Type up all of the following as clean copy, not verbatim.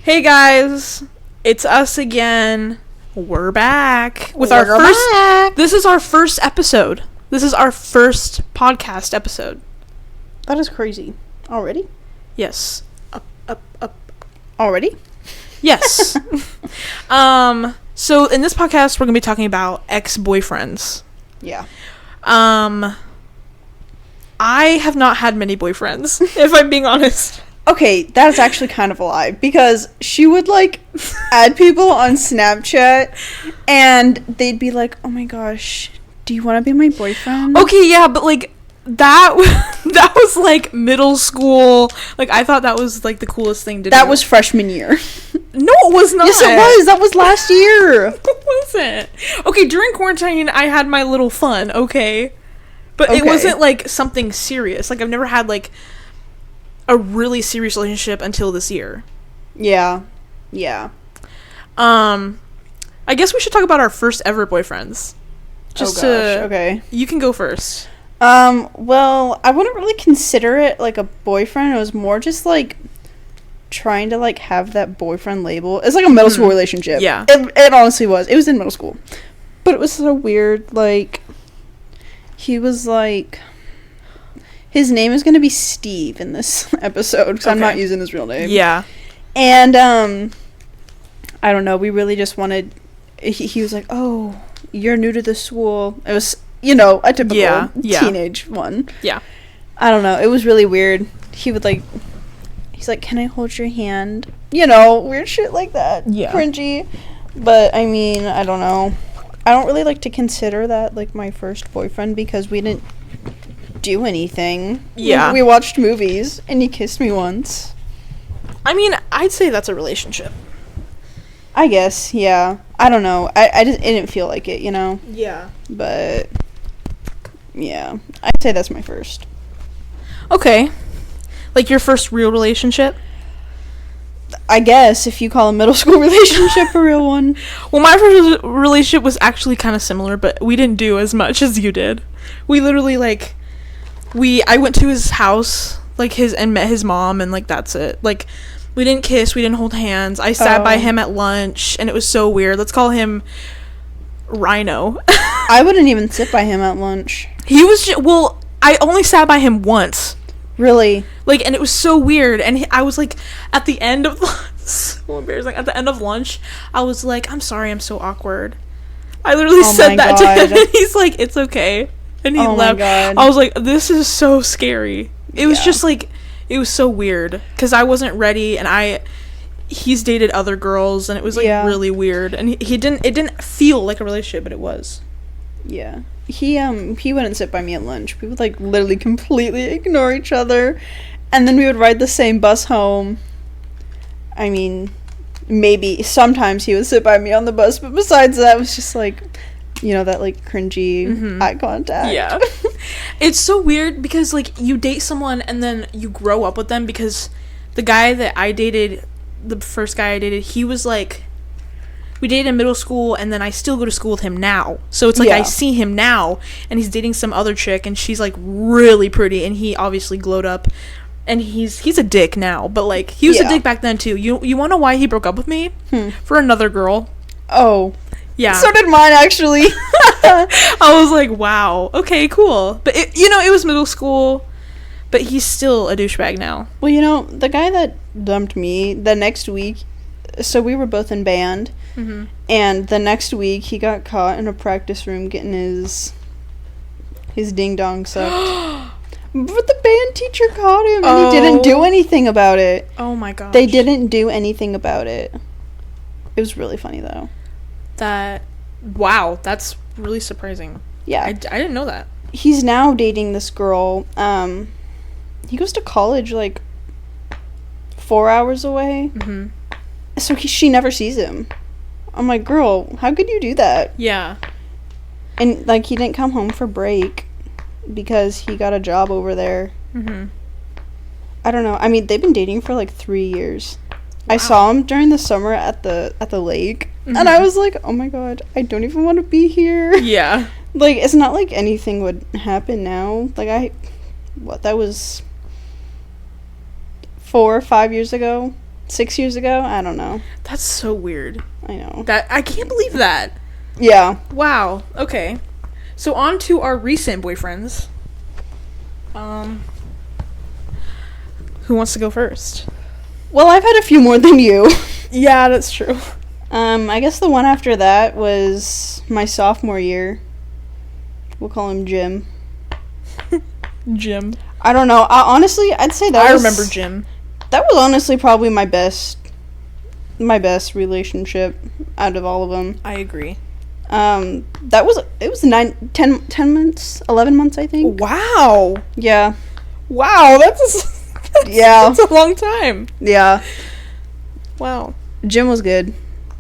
Hey guys, it's us again. We're back with We're our first. back. This is our first episode. This is our first podcast episode. That is crazy. Already? Yes. Already? Yes. So in this podcast, we're gonna be talking about ex-boyfriends. Yeah. I have not had many boyfriends, if I'm being honest. Okay, that's actually kind of a lie, because she would, add people on Snapchat, and they'd be like, oh my gosh, do you want to be my boyfriend? Okay, yeah, but, that was, middle school. I thought that was, the coolest thing to do. That was freshman year. No, it was not. Yes, it was. That was last year. It wasn't. Okay, during quarantine, I had my little fun, okay? But it wasn't, something serious. I've never had, a really serious relationship until this year. Yeah. I guess we should talk about our first ever boyfriends. Okay. You can go first. Well, I wouldn't really consider it, a boyfriend. It was more just, trying to, have that boyfriend label. It's, a middle school relationship. Yeah. It honestly was. It was in middle school. But it was so weird, he was, his name is going to be Steve in this episode, because I'm not using his real name. Yeah. And, I don't know, we really just wanted, he was like, oh, you're new to the school. It was, a typical teenage one. Yeah. I don't know, it was really weird. He would, he's like, can I hold your hand? Weird shit like that. Yeah. Cringy. But, I mean, I don't know. I don't really like to consider that, my first boyfriend, because we didn't do anything. Yeah. We watched movies, and he kissed me once. I mean, I'd say that's a relationship. I guess, yeah. I don't know. I didn't feel like it, Yeah. But, yeah. I'd say that's my first. Okay. Your first real relationship? I guess, if you call a middle school relationship a real one. Well, my first relationship was actually kind of similar, but we didn't do as much as you did. We literally, I went to his house, and met his mom, and, that's it. We didn't kiss, we didn't hold hands. I sat by him at lunch, and it was so weird. Let's call him Rhino. I wouldn't even sit by him at lunch. He was I only sat by him once. Really? And it was so weird, and I was, at the end of so embarrassing. At the end of lunch, I was like, I'm sorry, I'm so awkward. I literally said that to him, and he's like, it's okay. And he left. I was like, this is so scary. It was just, it was so weird, because I wasn't ready, and he's dated other girls, and it was, really weird, and it didn't feel like a relationship, but it was. Yeah. He wouldn't sit by me at lunch. We would, literally completely ignore each other, and then we would ride the same bus home. I mean, maybe sometimes he would sit by me on the bus, but besides that, it was just, that, cringy eye contact. Yeah. It's so weird, because, you date someone, and then you grow up with them, because the guy that I dated, the first guy I dated, he was, we dated in middle school, and then I still go to school with him now. So it's I see him now, and he's dating some other chick, and she's really pretty, and he obviously glowed up, and he's a dick now, but he was a dick back then too. You want to know why he broke up with me? For another girl. Oh. Yeah. So did mine, actually. I was like, wow, okay, cool. But it was middle school, but he's still a douchebag now. Well, the guy that dumped me the next week, so we were both in band. Mm-hmm. And the next week, he got caught in a practice room getting his ding-dong sucked. But the band teacher caught him, and he didn't do anything about it. Oh, my gosh. They didn't do anything about it. It was really funny, though. Wow, that's really surprising. Yeah. I didn't know that. He's now dating this girl. He goes to college, 4 hours away. Mm-hmm. So she never sees him. I'm like, girl, how could you do that? Yeah. And, he didn't come home for break because he got a job over there. Mm-hmm. I don't know. I mean, they've been dating for, 3 years. Wow. I saw him during the summer at the lake, and I was like, oh my god, I don't even want to be here. Yeah. It's not like anything would happen now. That was 4 or 5 years ago. 6 years ago? I don't know. That's so weird. I know. That I can't believe that. Yeah. Wow. Okay. So on to our recent boyfriends. Who wants to go first? Well, I've had a few more than you. Yeah, that's true. I guess the one after that was my sophomore year. We'll call him Jim. Jim. I don't know. Honestly, I'd say that I was... remember Jim. That was honestly probably my best relationship out of all of them. I agree. It was 10 months, 11 months, I think. Wow. Yeah. Wow, that's yeah. That's a long time. Yeah. Wow. Jim was good.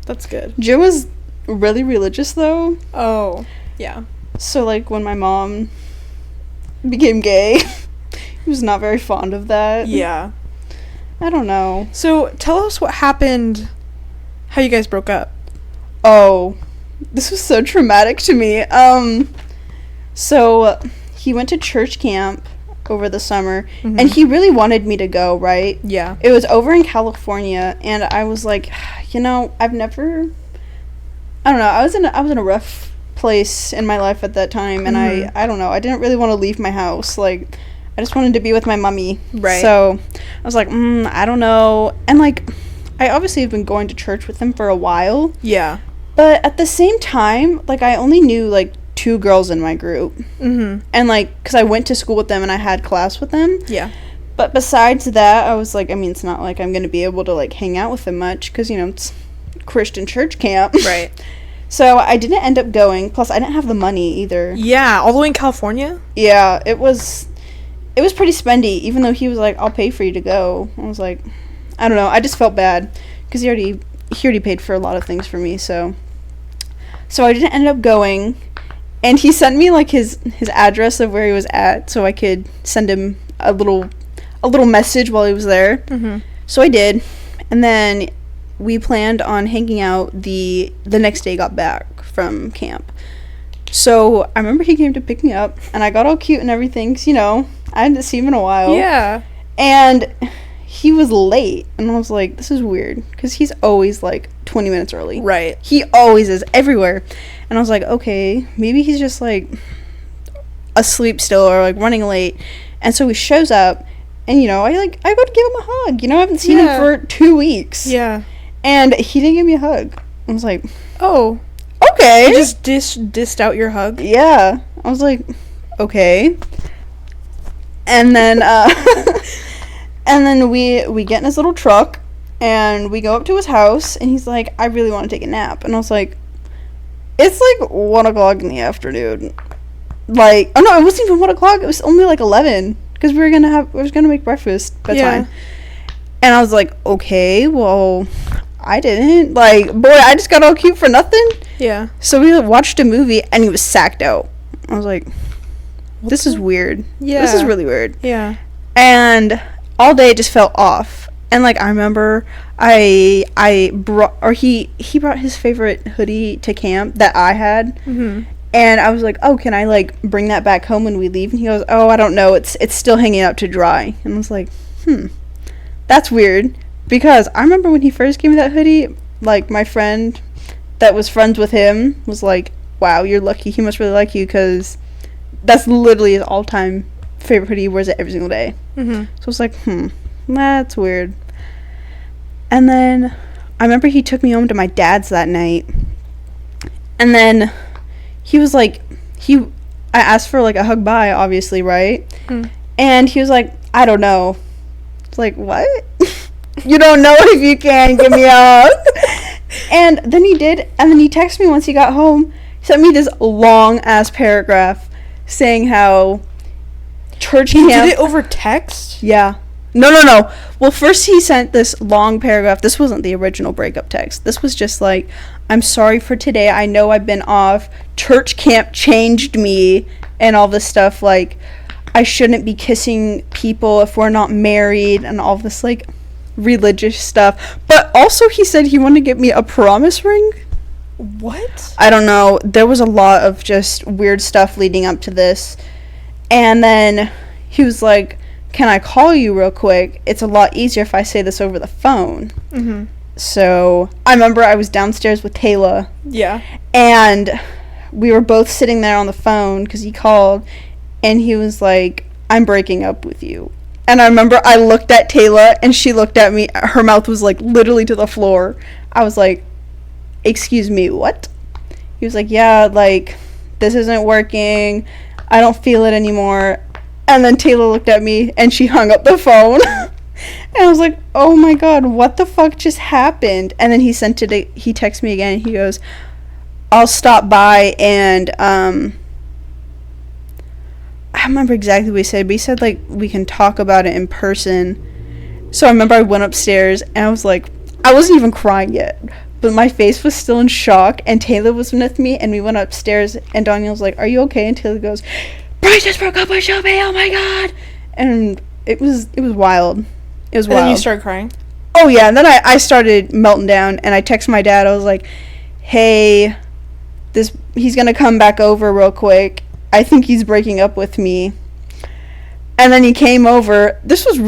That's good. Jim was really religious, though. Oh, yeah. So, like, when my mom became gay, he was not very fond of that. Yeah. I don't know. So, tell us what happened, how you guys broke up. Oh, this was so traumatic to me. So, he went to church camp over the summer, and he really wanted me to go, right? Yeah. It was over in California, and I was like, you know, I don't know, I was in a rough place in my life at that time, and I don't know, I didn't really want to leave my house. Like, I just wanted to be with my mummy. Right. So I was like, I don't know. And like, I obviously have been going to church with him for a while. Yeah. But at the same time, like, I only knew like 2 girls in my group. And like, because I went to school with them and I had class with them. Yeah. But besides that, I was like, I mean, it's not like I'm going to be able to like hang out with them much because, you know, it's Christian church camp. Right. So I didn't end up going. Plus, I didn't have the money either. Yeah, all the way in California? Yeah, it was pretty spendy, even though he was like, I'll pay for you to go. I was like, I don't know. I just felt bad because he already paid for a lot of things for me. So I didn't end up going. And he sent me like his address of where he was at so I could send him a little message while he was there. So I did. And then we planned on hanging out the next day I got back from camp. So I remember he came to pick me up, and I got all cute and everything, 'cause, you know, I hadn't seen him in a while. Yeah. And he was late, and I was like, this is weird, because he's always like 20 minutes early. Right. He always is, everywhere. And I was like, okay, maybe he's just like asleep still or like running late. And so he shows up, and, you know, I go to give him a hug. You know, I haven't seen him for 2 weeks. Yeah. And he didn't give me a hug. I was like, oh, okay. You just dissed out your hug? Yeah. I was like, okay. And then and then we get in his little truck and we go up to his house, and he's like, I really want to take a nap. And I was like, it's like 1 o'clock in the afternoon. Like, oh no, it wasn't even 1 o'clock. It was only like 11 because we were gonna make breakfast bedtime. Yeah. And I was like, okay, well, I didn't. Like, boy, I just got all cute for nothing. Yeah. So we watched a movie, and he was sacked out. I was like, this is weird. Yeah. This is really weird. Yeah. And all day it just felt off. And, like, I remember I brought, or he brought his favorite hoodie to camp that I had. And I was like, oh, can I, like, bring that back home when we leave? And he goes, oh, I don't know. It's still hanging out to dry. And I was like, that's weird. Because I remember when he first gave me that hoodie, like, my friend that was friends with him was like, wow, you're lucky. He must really like you, because that's literally his all-time favorite hoodie. He wears it every single day. So I was like, that's weird. And then I remember he took me home to my dad's that night. And then he was like, I asked for, like, a hug bye, obviously, right? And he was like, I don't know. It's like, what? You don't know if you can give me a hug? And then he did, and then he texted me once he got home. He sent me this long-ass paragraph saying how church camp... He did it over text? Yeah. No. Well, first he sent this long paragraph. This wasn't the original breakup text. This was just like, I'm sorry for today. I know I've been off. Church camp changed me, and all this stuff. Like, I shouldn't be kissing people if we're not married, and all this, like, religious stuff. But also he said he wanted to get me a promise ring. What? I don't know. There was a lot of just weird stuff leading up to this. And then he was like, can I call you real quick? It's a lot easier if I say this over the phone. Mm-hmm. So I remember I was downstairs with Taylor. Yeah. And we were both sitting there on the phone because he called, and he was like, I'm breaking up with you. And I remember I looked at Taylor, and she looked at me. Her mouth was, like, literally to the floor. I was like, excuse me, what? He was like, yeah, like, this isn't working. I don't feel it anymore. And then Taylor looked at me, and she hung up the phone. And I was like, oh, my God, what the fuck just happened? And then he texted me again, and he goes, I'll stop by and, I don't remember exactly what he said, but he said, like, we can talk about it in person. So I remember I went upstairs, and I was like, I wasn't even crying yet, but my face was still in shock, and Taylor was with me, and we went upstairs, and Daniel was like, are you okay? And Taylor goes, Bryce just broke up with Shelbie, oh my God! And it was wild. It was wild. And then you started crying? Oh, yeah, and then I started melting down, and I texted my dad, I was like, hey, he's gonna come back over real quick. I think he's breaking up with me. And then he came over. This was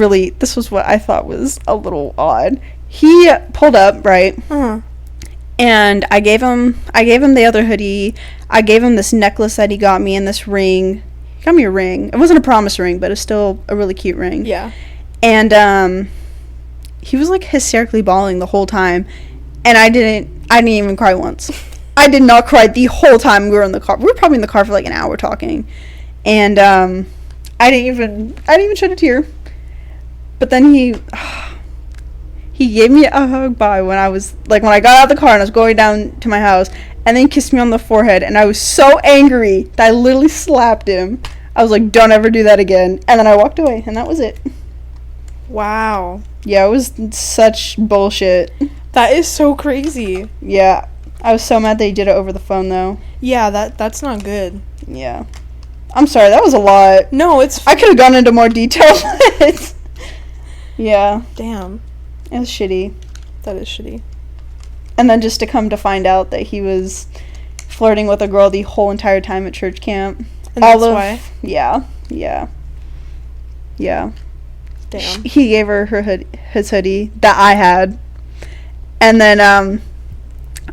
what I thought was a little odd. He pulled up, right? Uh-huh. And I gave him the other hoodie. I gave him this necklace that he got me and this ring. He got me a ring. It wasn't a promise ring, but it's still a really cute ring. Yeah. And he was like hysterically bawling the whole time. And I didn't even cry once. I did not cry the whole time we were in the car. We were probably in the car for like an hour talking. And I didn't even shed a tear. But then he gave me a hug when I got out of the car and I was going down to my house, and then he kissed me on the forehead, and I was so angry that I literally slapped him. I was like, don't ever do that again. And then I walked away, and that was it. Wow. Yeah, it was such bullshit. That is so crazy. Yeah. I was so mad that he did it over the phone, though. Yeah, that's not good. Yeah. I'm sorry, that was a lot. No, it's... I could have gone into more detail, but... Yeah. Damn. It was shitty. That is shitty. And then just to come to find out that he was flirting with a girl the whole entire time at church camp. And that's why? Yeah. Damn. He gave her his hoodie that I had. And then,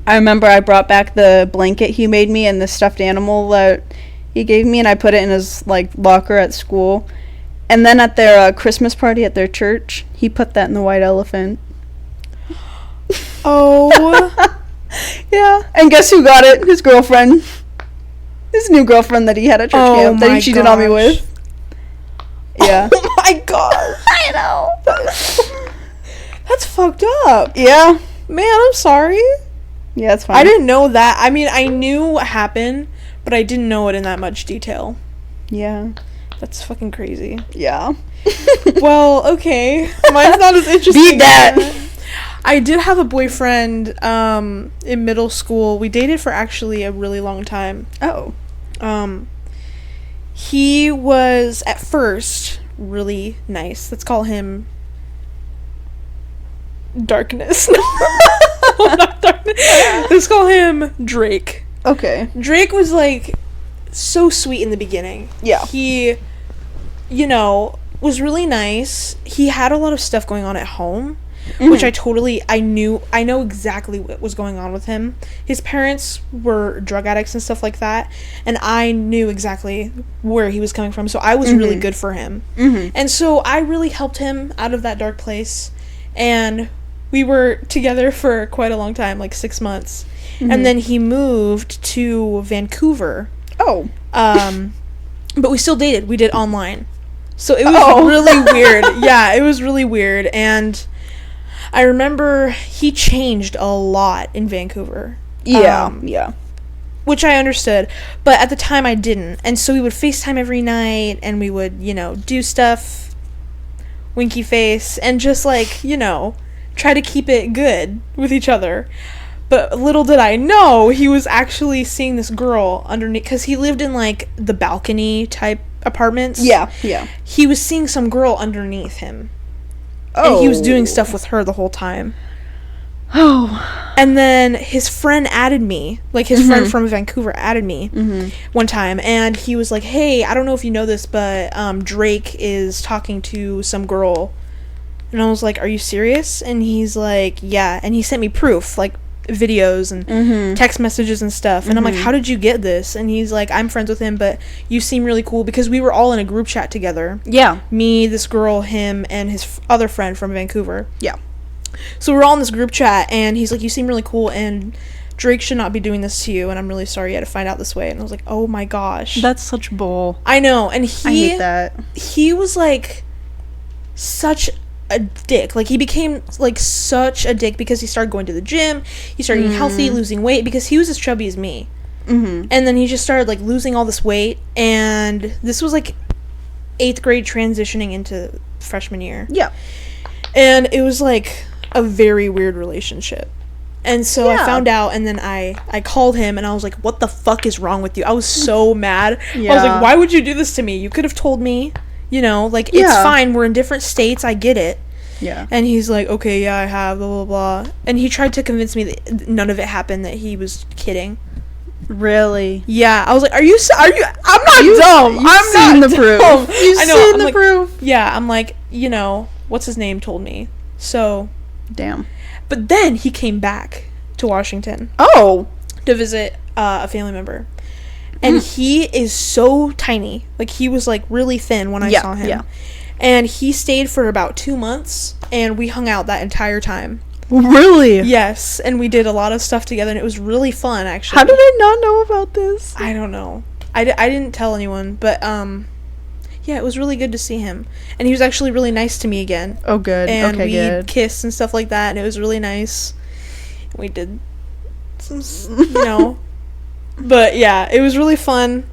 I remember I brought back the blanket he made me and the stuffed animal that he gave me, and I put it in his, like, locker at school. And then at their Christmas party at their church, he put that in the white elephant. Oh. Yeah. And guess who got it? His girlfriend. His new girlfriend that he had at church camp that he cheated on me with. Yeah. Oh my God. I know. That's fucked up. Yeah. Man, I'm sorry. Yeah, it's fine. I didn't know that. I mean, I knew what happened, but I didn't know it in that much detail. Yeah. That's fucking crazy. Yeah. Well, okay. Mine's not as interesting. Beat that. I did have a boyfriend in middle school. We dated for actually a really long time. Oh. He was, at first, really nice. Let's call him Darkness. Not Darkness. Let's call him Drake. Okay. Drake was, like, so sweet in the beginning. Yeah. He, was really nice. He had a lot of stuff going on at home, which I know exactly what was going on with him. His parents were drug addicts and stuff like that, and I knew exactly where he was coming from, so I was really good for him. And so I really helped him out of that dark place, and we were together for quite a long time, like 6 months. And then he moved to Vancouver. Oh. But we still dated. We did online. So it was really weird. Yeah, it was really weird. And I remember he changed a lot in Vancouver. Yeah. Yeah. Which I understood. But at the time, I didn't. And so we would FaceTime every night, and we would, do stuff, winky face, and just, like, try to keep it good with each other. But little did I know, he was actually seeing this girl underneath, because he lived in, like, the balcony type apartments. Yeah, yeah. He was seeing some girl underneath him. Oh. And he was doing stuff with her the whole time. Oh. And then his friend added me, like his friend from Vancouver added me one time, and he was like, hey, I don't know if you know this, but Drake is talking to some girl. And I was like, are you serious? And he's like, yeah. And he sent me proof, like videos and text messages and stuff. And I'm like, how did you get this? And he's like, I'm friends with him, but you seem really cool, because we were all in a group chat together. Yeah. Me, this girl, him, and his other friend from Vancouver. Yeah. So we're all in this group chat, and he's like, you seem really cool, and Drake should not be doing this to you, and I'm really sorry you had to find out this way. And I was like, oh my gosh. That's such bull. I know. And I hate that. He was like such a dick. Like, he became like such a dick because he started going to the gym, he started eating healthy, losing weight, because he was as chubby as me. And then he just started like losing all this weight, and this was like 8th grade transitioning into freshman year. Yeah. And it was like a very weird relationship. And so I found out, and then I called him, and I was like, what the fuck is wrong with you? I was so mad. I was like, why would you do this to me? You could have told me, you know, like, it's fine, we're in different states, I get it. Yeah. And he's like, okay, yeah, I have, blah, blah, blah. And he tried to convince me that none of it happened, that he was kidding. Really? Yeah. I was like, are you, I'm not dumb. I'm seen not the proof. dumb. You've I know, seen I'm the like, proof. Yeah, I'm like, you know, what's his name told me. So. Damn. But then he came back to Washington. Oh. To visit a family member. And he is so tiny. Like, he was like really thin when I saw him. Yeah. And he stayed for about 2 months, and we hung out that entire time. Really? Yes, and we did a lot of stuff together, and it was really fun, actually. How did I not know about this? I don't know. I didn't tell anyone, but yeah, it was really good to see him. And he was actually really nice to me again. Oh, good. And okay, we good. kissed and stuff like that, and it was really nice. We did some, you know. But yeah, it was really fun.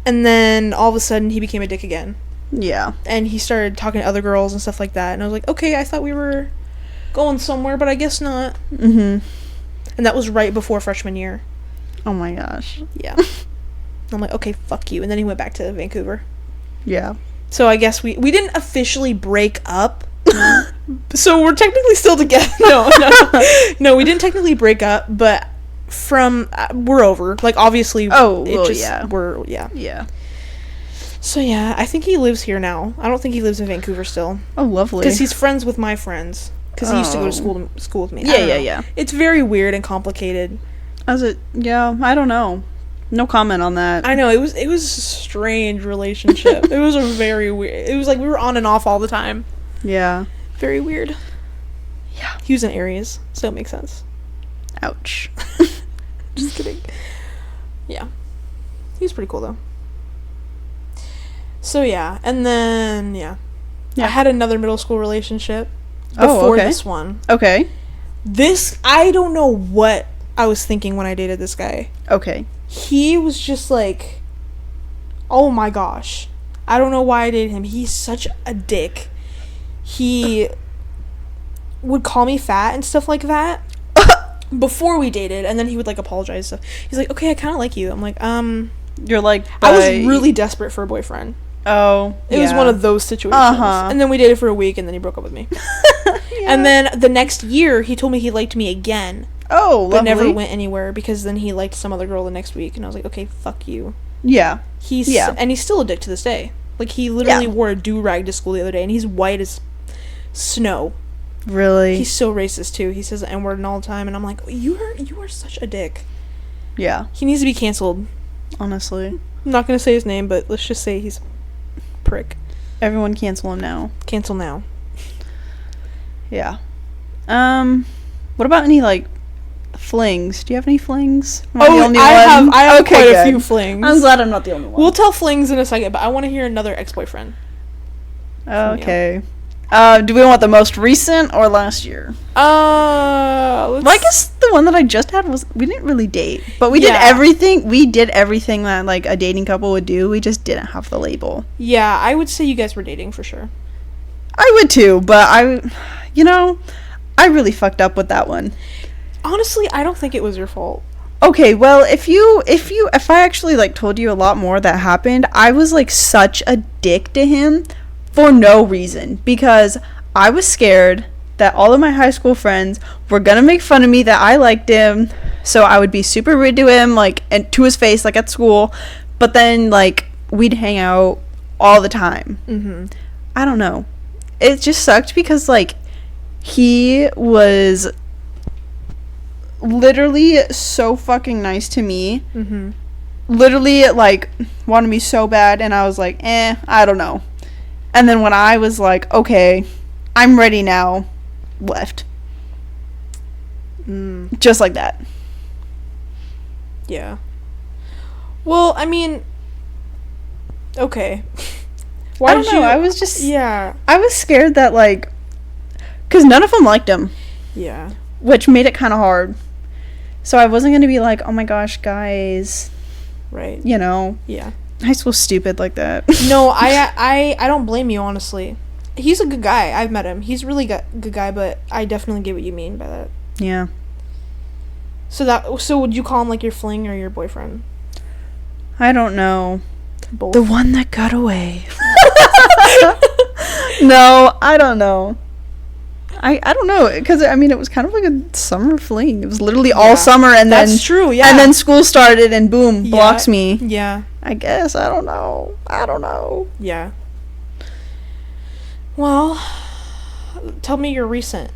And then all of a sudden, he became a dick again. Yeah. And he started talking to other girls and stuff like that. And I was like, okay, I thought we were going somewhere, but I guess not. And that was right before freshman year. Oh my gosh. Yeah. I'm like, okay, fuck you. And then he went back to Vancouver. Yeah. So I guess we didn't officially break up. So we're technically still together. No, we didn't technically break up, but we're over. Like, obviously. Yeah. So yeah, I think he lives here now. I don't think he lives in Vancouver still. Oh, lovely. Because he's friends with my friends. Because he used to go to school with me. Yeah. It's very weird and complicated. Yeah, I don't know. No comment on that. I know, it was a strange relationship. It was a very weird. It was like we were on and off all the time. Yeah. Very weird. Yeah. He was in Aries, so it makes sense. Ouch. Just kidding. Yeah. He was pretty cool though. So yeah, and then I had another middle school relationship before this one. Okay. I don't know what I was thinking when I dated this guy. Okay. He was just like, oh my gosh. I don't know why I dated him. He's such a dick. He would call me fat and stuff like that before we dated, and then he would like apologize and stuff. He's like, okay, I kind of like you. I'm like, You're like, I was really desperate for a boyfriend. Oh, it was one of those situations. And then we dated for a week, and then he broke up with me. And then the next year, he told me he liked me again. Oh, lovely. But never went anywhere, because then he liked some other girl the next week, and I was like, okay, fuck you. Yeah. And he's still a dick to this day. Like, he literally wore a do-rag to school the other day, and he's white as snow. Really? He's so racist, too. He says the N-word all the time, and I'm like, you are such a dick. Yeah. He needs to be canceled. Honestly. I'm not going to say his name, but let's just say he's prick. Everyone cancel him now. Cancel now. Yeah. What about any, like, flings? Do you have any flings? I have quite a few flings. I'm glad I'm not the only one. We'll tell flings in a second, but I want to hear another ex-boyfriend. Okay. Do we want the most recent or last year? I guess the one that I just had we didn't really date, but we did everything. We did everything that like a dating couple would do. We just didn't have the label. Yeah, I would say you guys were dating for sure. I would too, but I really fucked up with that one. Honestly, I don't think it was your fault. Okay, well, if I actually like told you a lot more that happened, I was like such a dick to him for no reason, because I was scared that all of my high school friends were gonna make fun of me that I liked him, so I would be super rude to him, like, and to his face, like, at school, but then, like, we'd hang out all the time. Mm-hmm. I don't know. It just sucked because, like, he was literally so fucking nice to me. Mm-hmm. Literally, like, wanted me so bad, and I was like, I don't know. And then when I was like, okay, I'm ready now, left. Just like that. Yeah. Well, I mean, okay. Why don't know, I was just... Yeah. I was scared that, like... Because none of them liked him. Yeah. Which made it kind of hard. So I wasn't going to be like, oh my gosh, guys. Right. You know? Yeah. High school's stupid like that. No, I don't blame you, honestly. He's a good guy. I've met him. He's a really good guy, but I definitely get what you mean by that. Yeah. So would you call him, like, your fling or your boyfriend? I don't know. Both. The one that got away. No, I don't know. I don't know, because, I mean, it was kind of like a summer fling. It was literally all summer, and then... That's true, yeah. And then school started, and boom, blocks me. Yeah. I guess, I don't know. Yeah. Well, tell me your recent.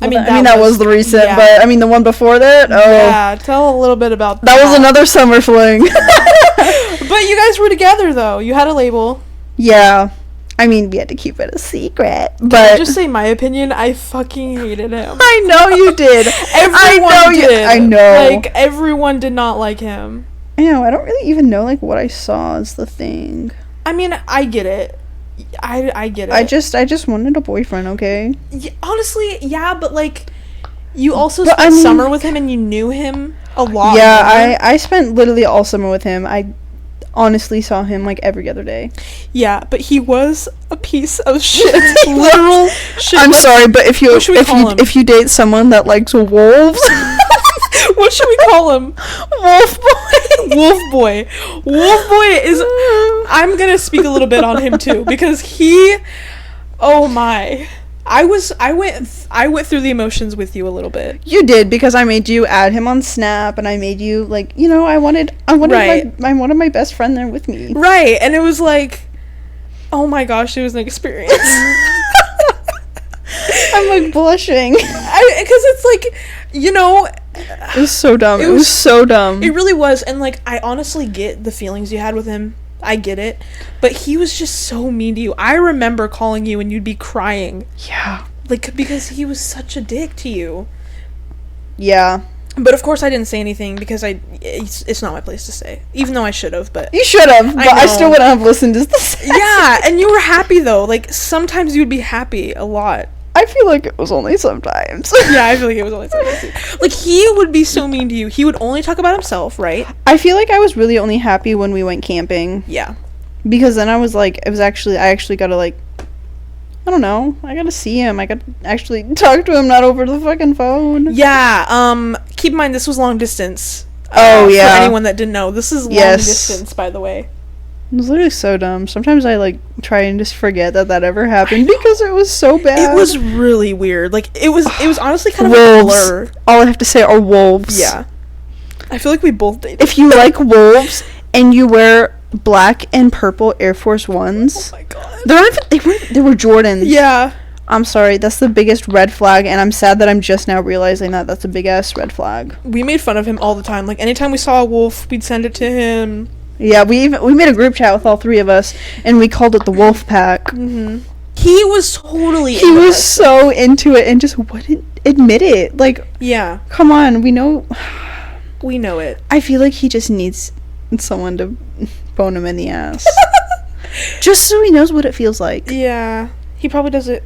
Well, that was the recent, yeah. But, I mean, the one before that? Oh. Yeah, tell a little bit about that. That was another summer fling. But you guys were together, though. You had a label. Yeah. I mean, we had to keep it a secret, but... Can I just say my opinion? I fucking hated him. I know you did. Everyone did. I know. Like, everyone did not like him. I know. I don't really even know, like, what I saw is the thing. I mean, I get it. I get it. I just wanted a boyfriend, okay? Yeah, honestly, yeah, but, like, you also But, spent summer with him and you knew him a lot. Yeah, I spent literally all summer with him. I honestly saw him, like, every other day. Yeah, but he was a piece of shit. Literal shit. I'm sorry, but if you date someone that likes wolves... What should we call him? Wolf boy. Wolf boy. Wolf boy is... I'm gonna speak a little bit on him, too, because he... Oh, my... I went through the emotions with you a little bit. You did, because I made you add him on Snap, and I made you, like, you know, I wanted right. wanted my best friend there with me. Right, and it was like, oh my gosh, it was an experience. I'm, like, blushing. Because it's like, you know... It was so dumb. It was so dumb. It really was, and, like, I honestly get the feelings you had with him. I get it. But he was just so mean to you. I remember calling you and you'd be crying. Yeah. Like, because he was such a dick to you. Yeah. But, of course, I didn't say anything because it's not my place to say. Even though I should have, but... You should have, but I still wouldn't have listened to this. Yeah, and you were happy, though. Like, sometimes you would be happy a lot. I feel like it was only sometimes. Yeah, I feel like it was only sometimes. Like, he would be so mean to you. He would only talk about himself, right? I feel like I was really only happy when we went camping. Yeah. Because then I was like, I actually got to, like, I don't know. I got to see him. I got to actually talk to him, not over the fucking phone. Yeah, keep in mind, this was long distance. Oh, yeah. For anyone that didn't know. This is long distance, by the way. It was literally so dumb. Sometimes I, like, try and just forget that ever happened because it was so bad. It was really weird. Like, it was honestly kind of a blur. All I have to say are wolves. Yeah. I feel like we both dated. If you like wolves and you wear black and purple Air Force Ones... Oh my god. They were Jordans. Yeah. I'm sorry, that's the biggest red flag, and I'm sad that I'm just now realizing that that's a big-ass red flag. We made fun of him all the time. Like, anytime we saw a wolf, we'd send it to him. Yeah, we made a group chat with all three of us, and we called it the Wolf Pack. Mm-hmm. He was totally He was so into it and just wouldn't admit it. Like, yeah. Come on, we know... We know it. I feel like he just needs someone to bone him in the ass. Just so he knows what it feels like. Yeah. He probably does it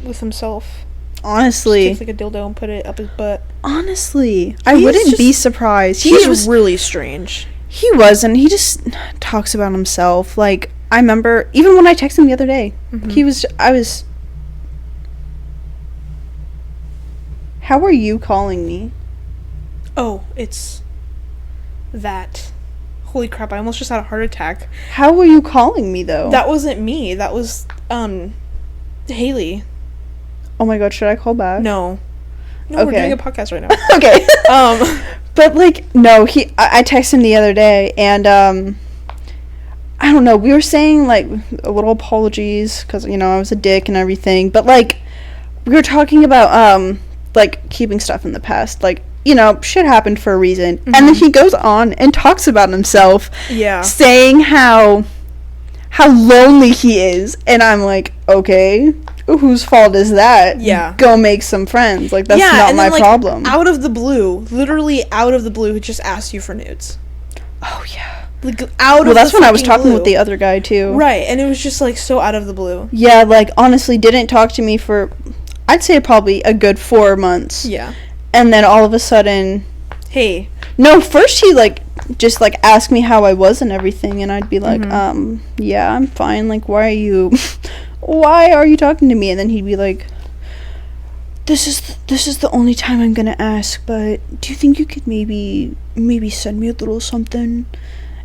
with himself. Honestly. Just takes, like, a dildo and put it up his butt. Honestly. I wouldn't be surprised. He's really strange. He wasn't. He just talks about himself. Like, I remember, even when I texted him the other day, How are you calling me? Oh, it's that. Holy crap, I almost just had a heart attack. How were you calling me, though? That wasn't me. That was, Haley. Oh my god, should I call back? No, Okay. we're doing a podcast right now. Okay. But like, no, I texted him the other day, and I don't know, we were saying like a little apologies because, you know, I was a dick and everything, but like we were talking about like keeping stuff in the past, like, you know, shit happened for a reason. And then he goes on and talks about himself, saying how lonely he is, and I'm like, okay, whose fault is that? Yeah, go make some friends. Like, that's not my problem. Out of the blue, literally out of the blue, he just asked you for nudes. Oh yeah, like out of well, that's the when I was fucking talking blue. with the other guy too, right? And it was just like so out of the blue. Yeah, like honestly didn't talk to me for, I'd say, probably a good 4 months. Yeah. And then all of a sudden, hey, no, first he like just like asked me how I was and everything, and I'd be like, yeah, I'm fine. Like, why are you talking to me? And then he'd be like, this is the only time I'm gonna ask, but do you think you could maybe send me a little something?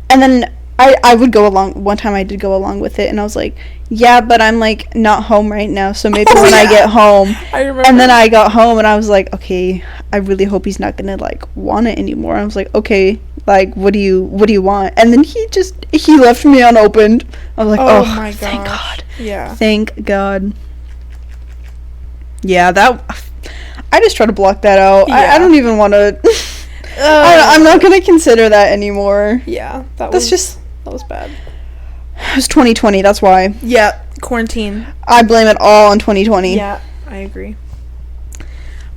And then I would go along. One time I did go along with it, and I was like, yeah, but I'm like not home right now, so maybe when I get home. I remember. And then I got home, and I was like, okay, I really hope he's not gonna like want it anymore. I was like, okay, like what do you want? And then he left me unopened. I was like, oh my god, thank God. Yeah, thank God. Yeah, that I just try to block that out. Yeah. I don't even want to. I'm not gonna consider that anymore. Yeah, that was bad. It was 2020. That's why. Yeah, quarantine. I blame it all on 2020. Yeah, I agree.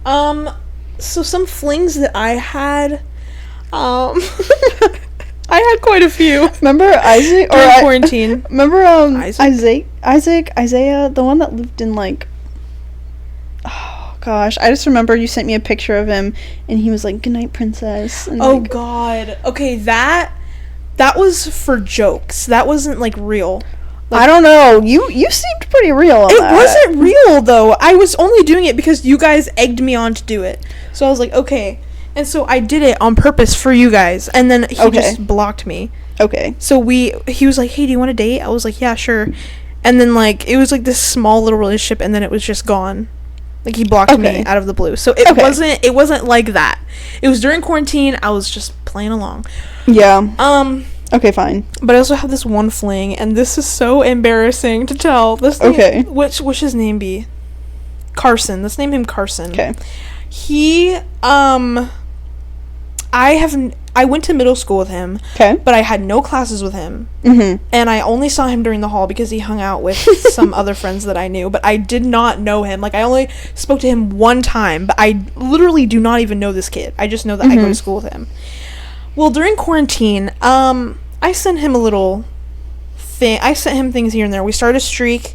So some flings that I had, I had quite a few. Remember Isaac? During quarantine. Remember Isaiah, the one that lived in like. Oh gosh, I just remember you sent me a picture of him, and he was like, "Good night, princess." And oh god. Okay, that was for jokes. That wasn't like real. Like, I don't know. You seemed pretty real on that. It wasn't real though. I was only doing it because you guys egged me on to do it. So I was like, okay. And so I did it on purpose for you guys. And then he just blocked me. Okay. So he was like, hey, do you want to date? I was like, yeah, sure. And then like it was like this small little relationship, and then it was just gone. Like he blocked me out of the blue. So it wasn't like that. It was during quarantine. I was just playing along. Yeah. Okay, fine. But I also have this one fling, and this is so embarrassing to tell. Which his name be? Carson. Let's name him Carson. Okay. He I went to middle school with him. Okay. But I had no classes with him. Mm-hmm. And I only saw him during the hall because he hung out with some other friends that I knew. But I did not know him. Like, I only spoke to him one time. But I literally do not even know this kid. I just know that I go to school with him. Well, during quarantine, I sent him a little thing. I sent him things here and there. We started a streak.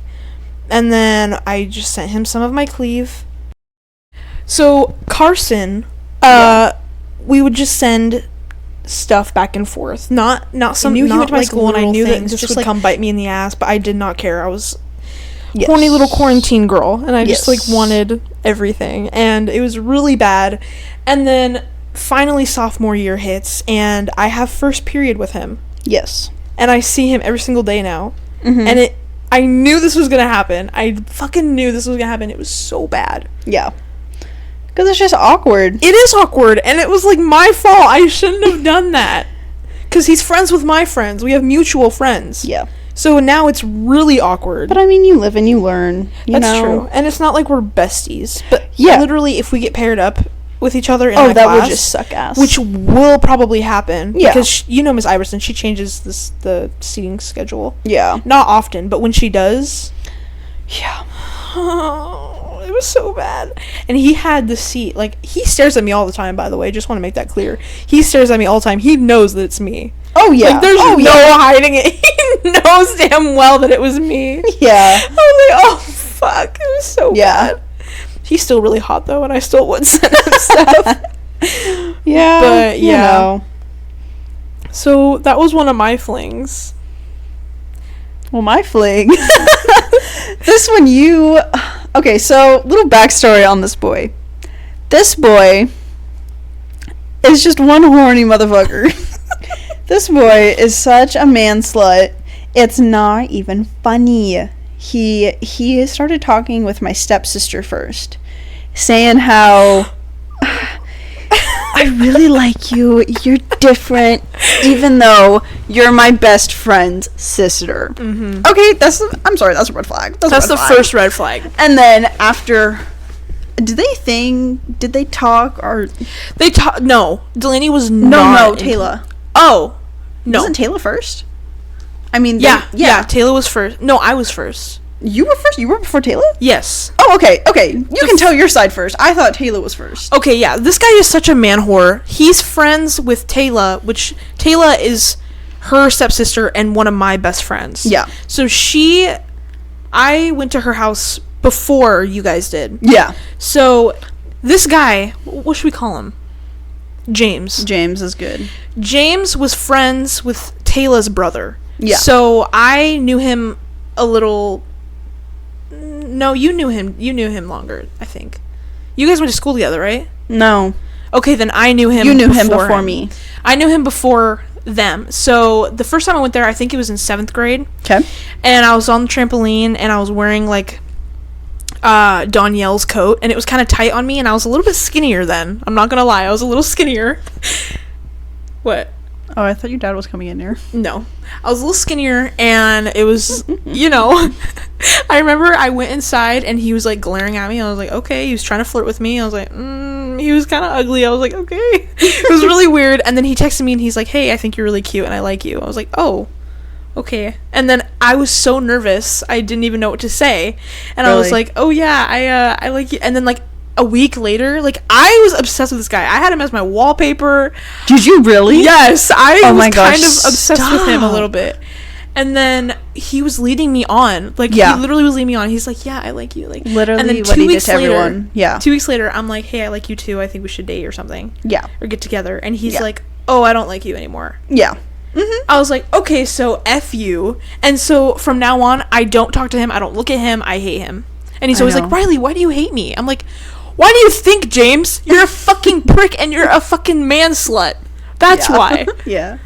And then I just sent him some of my cleave. So, Carson, we would just send stuff back and forth. Not some. I knew he went to my school, and I knew that this would come bite me in the ass, but I did not care. I was horny little quarantine girl, and I just like wanted everything, and it was really bad. And then finally sophomore year hits, and I have first period with him. Yes. And I see him every single day now, and I knew this was gonna happen. I fucking knew this was gonna happen. It was so bad. Yeah. Because it's just awkward. It is awkward, and it was like my fault. I shouldn't have done that. Because he's friends with my friends. We have mutual friends. Yeah. So now it's really awkward. But I mean, you live and you learn. That's true. And it's not like we're besties. But literally, if we get paired up with each other in my that class, would just suck ass. which will probably happen. Yeah. Because you know Miss Iverson, she changes the seating schedule. Yeah. Not often, but when she does. Yeah. It was so bad. And he had the seat, like, he stares at me all the time, by the way. Just want to make that clear. He stares at me all the time. He knows that it's me. Oh, yeah. Like, there's no hiding it. He knows damn well that it was me. Yeah. I was like, oh, fuck. It was so bad. He's still really hot, though, and I still would send him stuff. Yeah. But, you know. So, that was one of my flings. Well, my fling. This one Okay, so little backstory on this boy. This boy is just one horny motherfucker. This boy is such a man slut. It's not even funny. he started talking with my stepsister first, saying how I really like you. You're different, even though you're my best friend's sister. Mm-hmm. Okay, I'm sorry, that's a red flag. That's the first red flag. And then after, did they talk, or they talk? No, Delaney was no Taylor. Oh, no, wasn't Taylor first? I mean, yeah. Taylor was first. No, I was first. You were first? You were before Taylor? Yes. Oh, okay. You can tell your side first. I thought Taylor was first. Okay, yeah. This guy is such a man whore. He's friends with Taylor, which Taylor is her stepsister and one of my best friends. Yeah. So I went to her house before you guys did. Yeah. So this guy, what should we call him? James. James is good. James was friends with Taylor's brother. Yeah. So I knew him a little. No, you knew him. You knew him longer, I think. You guys went to school together, right? No. Okay, then I knew him. You knew him before me. I knew him before them. So the first time I went there, I think it was in 7th grade. Okay. And I was on the trampoline, and I was wearing, like, Danielle's coat, and it was kind of tight on me, and I was a little bit skinnier then. I'm not gonna lie, I was a little skinnier. What? Oh, I thought your dad was coming in here. No. I was a little skinnier, and it was, you know, I remember I went inside, and he was, like, glaring at me. I was like, okay. He was trying to flirt with me. I was like, he was kind of ugly. I was like, okay. It was really weird. And then he texted me, and he's like, hey, I think you're really cute, and I like you. I was like, oh, okay. And then I was so nervous, I didn't even know what to say. And really? I was like, oh, yeah, I like you. And then, like, a week later, like, I was obsessed with this guy. I had him as my wallpaper. Did you really? Yes, I was kind of obsessed stop. with him a little bit. And then he was leading me on. Like, he literally was leading me on. He's like, yeah, I like you. Like, literally and then what he did to everyone. Yeah. 2 weeks later, I'm like, hey, I like you too. I think we should date or something. Yeah. Or get together. And he's like, oh, I don't like you anymore. Yeah. Mm-hmm. I was like, okay, so F you. And so from now on, I don't talk to him. I don't look at him. I hate him. And he's always like, Riley, why do you hate me? I'm like, why do you think, James? You're a fucking prick and you're a fucking man slut. That's why. Yeah.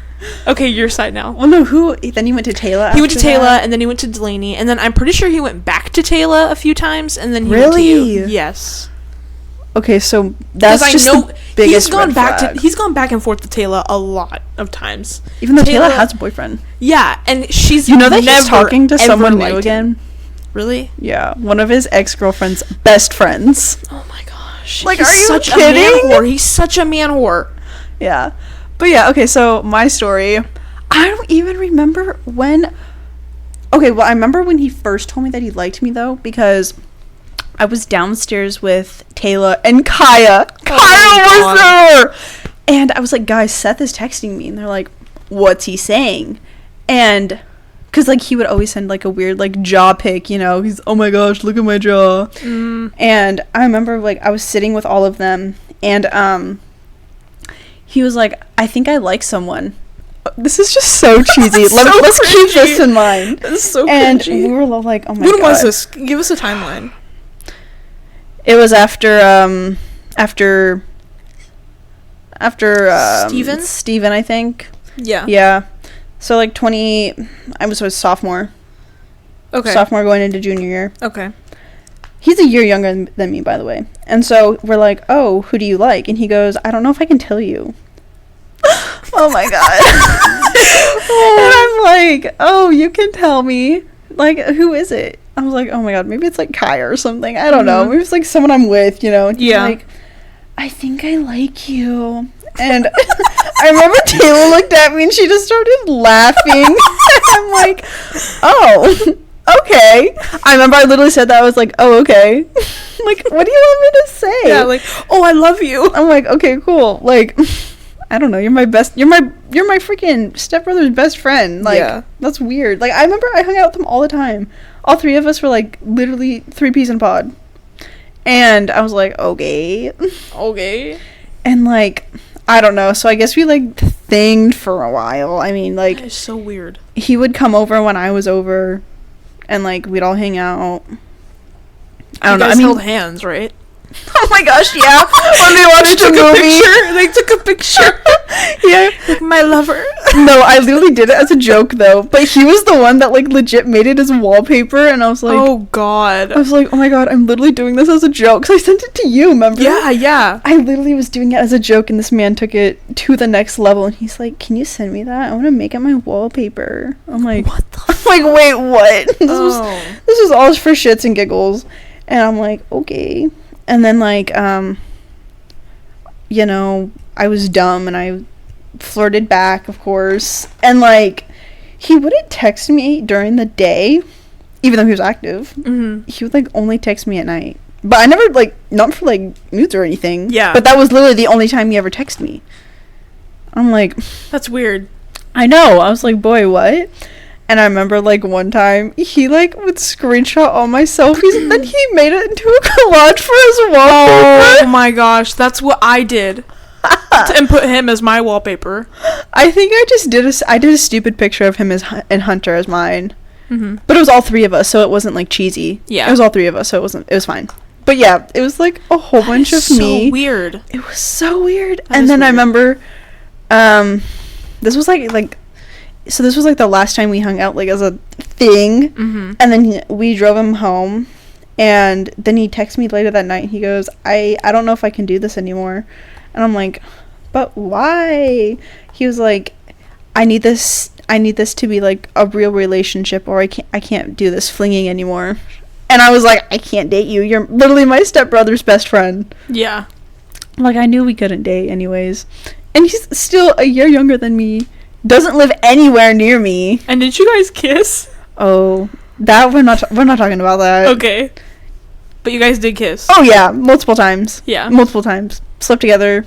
Okay, your side now. Well, no, then he went to Taylor. He went to Taylor, and then he went to Delaney, and then I'm pretty sure he went back to Taylor a few times, and then he went to you. Yes. Okay, so that's just the biggest red flag. He's gone back and forth to Taylor a lot of times. Even though Taylor has a boyfriend. Yeah, and she's he's talking to someone new again. Really? Yeah, one of his ex-girlfriend's best friends. Oh my gosh. Like, are you kidding? He's such a man whore. Yeah. But yeah, okay, so my story, I don't even remember when. Okay, well, I remember when he first told me that he liked me, though, because I was downstairs with Taylor and Kaya. Kaya was there! And I was like, guys, Seth is texting me. And they're like, what's he saying? And, because, like, he would always send, like, a weird, like, jaw pic, you know? He's, oh my gosh, look at my jaw. And I remember, like, I was sitting with all of them, and, he was like, I think I like someone. This is just so cheesy. Let's keep this in mind. This is so and cringy. We were like, oh my god. When was this? Give us a timeline. It was after Steven, I think. Yeah. Yeah. So like I was a sophomore. Okay. Sophomore going into junior year. Okay. He's a year younger than me, by the way. And so we're like, oh, who do you like? And he goes, I don't know if I can tell you. Oh my god. And I'm like, oh, you can tell me. Like, who is it? I was like, oh my god, maybe it's like Kaya or something. I don't know. Maybe it's like someone I'm with, you know? And he's like, I think I like you. And I remember Taylor looked at me and she just started laughing. I'm like, oh, okay. I remember I literally said that. I was like, oh, okay. Like, what do you want me to say? Yeah, like, oh, I love you. I'm like, okay, cool. Like, I don't know. You're my freaking stepbrother's best friend. Like, that's weird. Like, I remember I hung out with him all the time. All three of us were like literally 3 peas in a pod. And I was like, okay. Okay. And like, I don't know. So I guess we like thinged for a while. I mean, like, that is so weird. He would come over when I was over, and like we'd all hang out. I don't know. I mean, held hands, right? Oh my gosh, yeah. When we watched a movie, they took a picture. Yeah, like my lover. No, I literally did it as a joke though. But he was the one that like legit made it as wallpaper, and I was like, oh god. I was like, oh my god, I'm literally doing this as a joke. Cause I sent it to you, remember? Yeah. I literally was doing it as a joke, and this man took it to the next level, and he's like, "Can you send me that? I want to make it my wallpaper." I'm like, What the I'm like, wait, what? Oh. This was all for shits and giggles, and I'm like, okay. And then like, you know, I was dumb, and I flirted back, of course, and like, he wouldn't text me during the day, even though he was active. Mm-hmm. He would like only text me at night. But I never, like, not for, like, nudes or anything. Yeah. But that was literally the only time he ever texted me. I'm like... That's weird. I know. I was like, boy, what? And I remember, like, one time, he, like, would screenshot all my selfies, and then he made it into a collage for his wallpaper. Oh my gosh, that's what I did. And put him as my wallpaper. I think I just did a stupid picture of him and Hunter as mine. Mm-hmm. But it was all three of us, so it wasn't, like, cheesy. Yeah. It was all three of us, so it was fine. But yeah, it was like a whole bunch of me. So weird. It was so weird. That And then weird. I remember, this was like, so this was like the last time we hung out like as a thing. Mm-hmm. And then we drove him home, and then he texted me later that night. He goes, I don't know if I can do this anymore. And I'm like, but why? He was like, I need this to be like a real relationship, or I can't do this flinging anymore. And I was like, I can't date you. You're literally my stepbrother's best friend. Yeah. Like, I knew we couldn't date anyways. And he's still a year younger than me. Doesn't live anywhere near me. And did you guys kiss? Oh, that we're not talking about that. Okay. But you guys did kiss. Oh yeah, multiple times. Yeah. Multiple times. Slept together.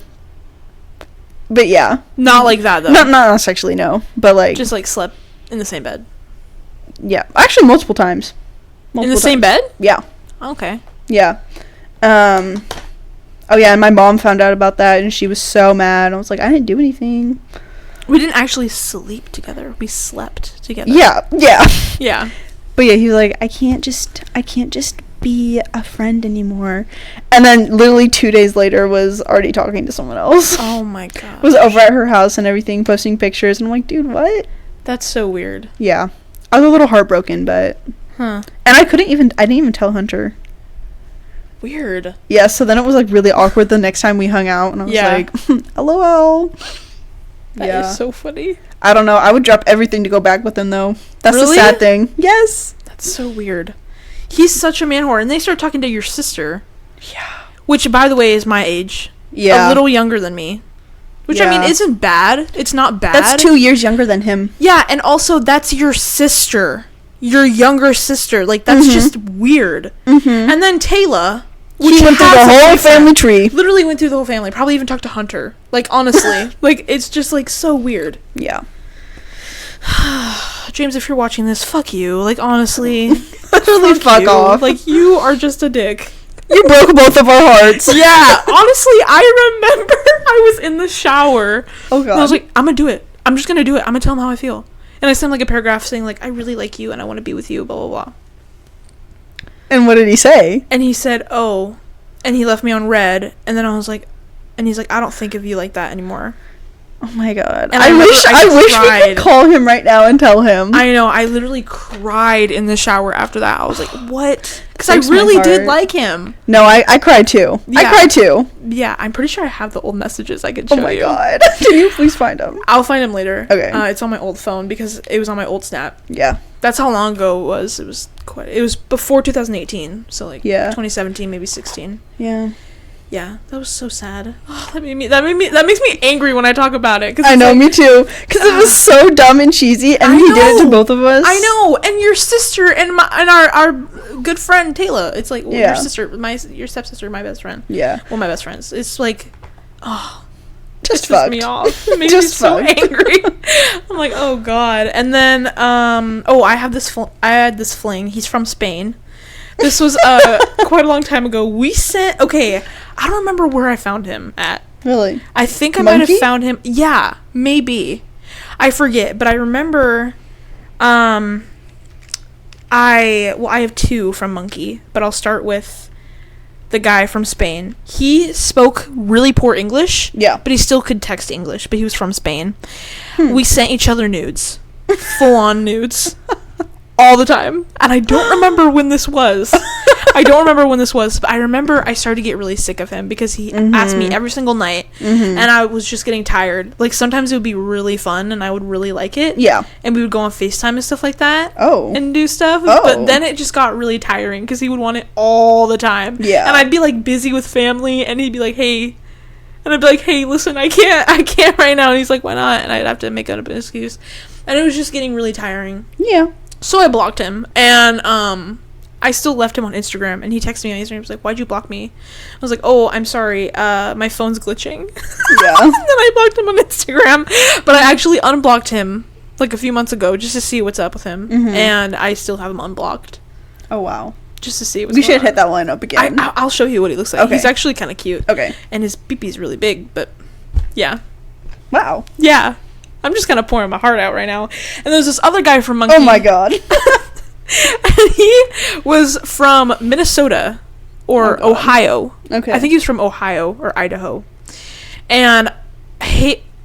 But yeah. Not like that though. Not sexually, no. But like, Just like slept in the same bed. yeah. Actually, multiple times. In the same bed? Yeah. Okay. Yeah. Oh yeah, and my mom found out about that, and she was so mad. I was like, I didn't do anything. We didn't actually sleep together. We slept together. Yeah. Yeah. But yeah, he was like, I can't just be a friend anymore. And then literally 2 days later was already talking to someone else. Oh my god. Was over at her house and everything, posting pictures, and I'm like, dude, what? That's so weird. Yeah. I was a little heartbroken, but Huh. and I didn't even tell Hunter. Weird. Yeah, so then it was like really awkward the next time we hung out, and I was like, LOL. That is so funny. I don't know. I would drop everything to go back with him though. That's Really? the sad thing. Yes. That's so weird. He's such a man whore. And they start talking to your sister. Yeah. Which, by the way, is my age. Yeah. A little younger than me. Which, I mean, Yeah. isn't bad. It's not bad. That's 2 years younger than him. Yeah, and also, that's your sister. Your younger sister. Like, that's just weird. Mm-hmm. And then Taylor... He went through the whole family tree. Literally went through the whole family. Probably even talked to Hunter. Like, honestly. Like, it's just, like, so weird. Yeah. James, if you're watching this, fuck you. Like, honestly. Literally fuck you. off. Like, you are just a dick. You broke both of our hearts. Yeah, honestly, I remember I was in the shower. Oh god. And I was like, I'm gonna do it. I'm just gonna do it. I'm gonna tell him how I feel. And I sent like a paragraph saying like, I really like you and I want to be with you, blah, blah, blah. And what did he say? And he said, oh. And he left me on red. And then I was like, and he's like, I don't think of you like that anymore. Oh my god. And I wish we cried. could call him right now and tell him. I know. I literally cried in the shower after that. I was like, what? Because I Breaks my really did heart. like him. No, I cried too. I Yeah. cried too. Yeah, I'm pretty sure I have the old messages I could show you. Oh my god. Can you please find him? I'll find him later. Okay. It's on my old phone because it was on my old Snap. Yeah. That's how long ago it was. It was before 2018. So like Yeah. 2017, maybe 16. Yeah. Yeah, that was so sad. Oh, that makes me angry when I talk about it. 'Cause I it's know, like, me too. Because it was so dumb and cheesy, and I he did it to know. both of us. I know, and your sister and our good friend Tayllah. It's like well, Yeah. your sister, your stepsister, my best friend. Yeah. Well, my best friends. It's like, oh, Just it pisses fucked. me off. It makes Just me so fucked. angry. I'm like, oh god. And then I had this fling. He's from Spain. This was quite a long time ago. I don't remember where I found him at. Really? I think I might have Monkey? found him. Yeah, maybe. I forget, but I remember I have two from Monkey, but I'll start with the guy from Spain. He spoke really poor English. Yeah. But he still could text English, but he was from Spain. We sent each other nudes. Full on nudes. All the time. And I don't remember when this was. But I remember I started to get really sick of him because he asked me every single night, and I was just getting tired. Like, sometimes it would be really fun, and I would really like it. Yeah. And we would go on FaceTime and stuff like that. Oh. And do stuff. Oh. But then it just got really tiring because he would want it all the time. Yeah. And I'd be, like, busy with family, and he'd be like, hey... And I'd be like, hey, listen, I can't right now. And he's like, why not? And I'd have to make up an excuse. And it was just getting really tiring. Yeah. So I blocked him, and I still left him on Instagram, and he texted me on Instagram. He was like, why'd you block me? I was like, oh, I'm sorry, my phone's glitching. Yeah. And then I blocked him on Instagram, but I actually unblocked him, like, a few months ago, just to see what's up with him, and I still have him unblocked. Oh, wow. Just to see what's We going should on. hit that line up again. I'll show you what he looks like. Okay. He's actually kind of cute. Okay. And his pee-pee's really big, but, yeah. Wow. Yeah. I'm just kind of pouring my heart out right now. And there's this other guy from Monkey. Oh, my God. And he was from Minnesota or Ohio. Okay. I think he was from Ohio or Idaho. And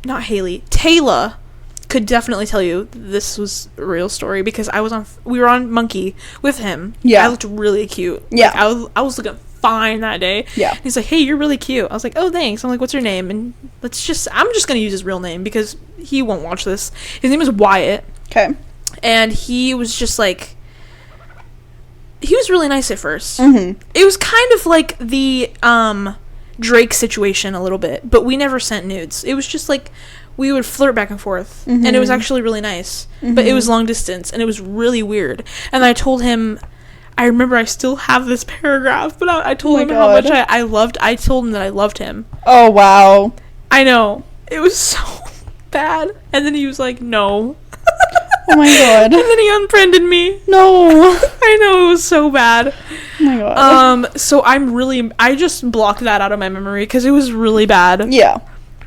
not Haley, Taylor could definitely tell you this was a real story because we were on Monkey with him. Yeah. I looked really cute. Yeah. Like, I was looking fine that day. Yeah. He's like, hey, you're really cute. I was like, oh, thanks. I'm like, what's your name? And I'm just going to use his real name because he won't watch this. His name is Wyatt. Okay. And he was just like, he was really nice at first. Mm-hmm. It was kind of like the Drake situation a little bit, but we never sent nudes. It was just like we would flirt back and forth, and it was actually really nice. But it was long distance, and it was really weird. And I told him, I remember I still have this paragraph, but I told him how much I told him that I loved him. Oh, wow. I know. It was so bad. And then he was like, no. Oh, my God. And then he unfriended me. No. I know, it was so bad. Oh, my God. So I just blocked that out of my memory because it was really bad. Yeah.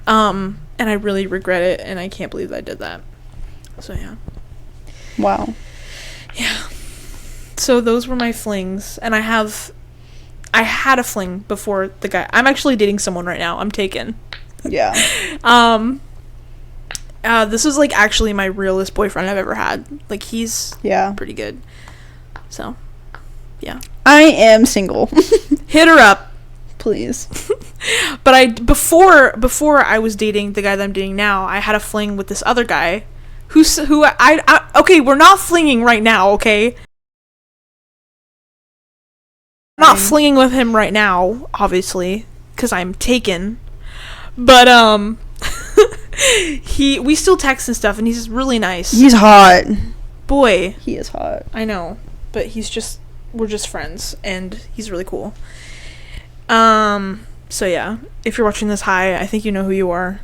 And I really regret it, and I can't believe I did that. So, yeah. Wow. Yeah. So those were my flings, and I had a fling before the guy. I'm actually dating someone right now. I'm taken. Yeah. This is, like, actually my realest boyfriend I've ever had. Like, he's pretty good. So, yeah. I am single. Hit her up. Please. But before I was dating the guy that I'm dating now, I had a fling with this other guy who okay, we're not flinging right now, okay? I'm not flinging with him right now, obviously, because I'm taken. But, we still text and stuff, and he's really nice. He's hot. Boy. He is hot. I know. But we're just friends, and he's really cool. So yeah, if you're watching this, hi, I think you know who you are.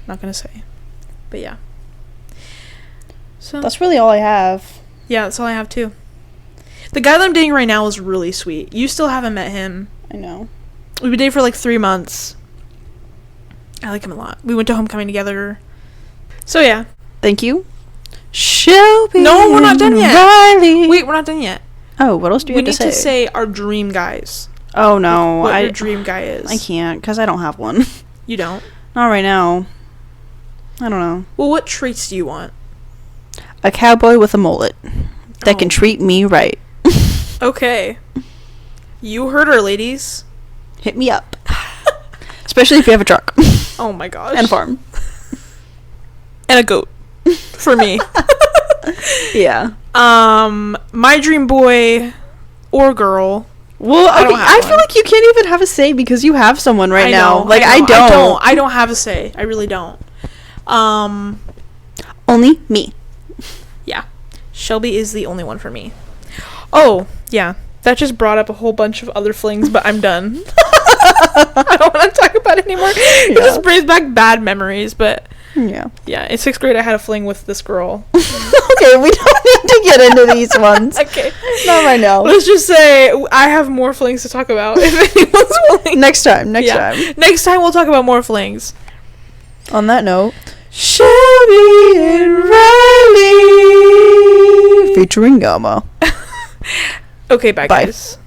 Not gonna say. But yeah. So That's really all I have. Yeah, that's all I have too. The guy that I'm dating right now is really sweet. You still haven't met him. I know. We've been dating for like 3 months. I like him a lot. We went to homecoming together. So yeah. Thank you. Shelbie. No, we're not done yet. Riley. Wait, we're not done yet. Oh, what else do you have to say? We need to say our dream guys. Oh, no. What your dream guy is. I can't, because I don't have one. You don't? Not right now. I don't know. Well, what traits do you want? A cowboy with a mullet that can treat me right. Okay. You heard her, ladies. Hit me up. Especially if you have a truck. Oh my gosh. And a farm. And a goat. For me. Yeah. My dream boy or girl. Well, okay, I feel like you can't even have a say because you have someone right now. Like, I don't. I don't have a say. I really don't. Only me. Yeah. Shelbie is the only one for me. Oh, yeah. That just brought up a whole bunch of other flings, but I'm done. I don't want to talk about it anymore. It just brings back bad memories, but... Yeah. Yeah, in 6th grade, I had a fling with this girl. Okay, we don't need to get into these ones. Okay. Not right now. Let's just say I have more flings to talk about if anyone's willing. Next time. Next time, we'll talk about more flings. On that note, Shelbie and Riley featuring Gamma. Okay, bye, guys.